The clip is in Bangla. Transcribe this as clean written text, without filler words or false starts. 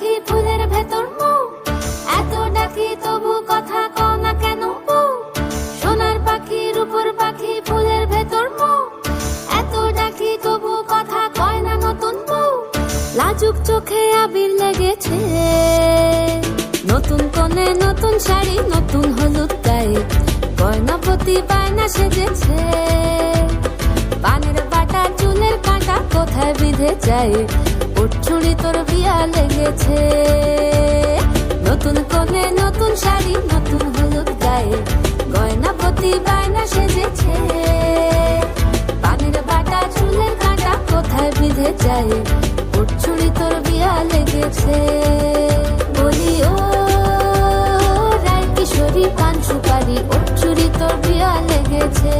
পাখি ফুলের ভেতর মৌ, এত ডাকি তবু কথা কও না কেন বউ। সোনার পাখি রূপোর পাখি ফুলের ভেতর মৌ, এত ডাকি তবু কথা কয় না নতুন বউ। লাজুক চোখে আবির লেগেছে, নতুন কোণে নতুন শাড়ি নতুন হলুদ গায়ে, গয়নাপতি বায়না সেজেছে। পানের বাটা চুলের কাঁটা কোথায় বিঁধে যায়, ওর চুড়ি তোর বিয়া লেগেছে। নতুন কোণে নতুন শাড়ি নতুন হলুদ গায়ে, গয়নাপতি বায়না সেজেছে। পানের বাটা চুলের কাঁটা কোথায় বিঁধে যায়, ওর চুড়ি তোর বিয়া লেগেছে। বলি ও রায় কিশোরী পান সুপারি, ওর চুড়ি তোর বিয়া লেগেছে।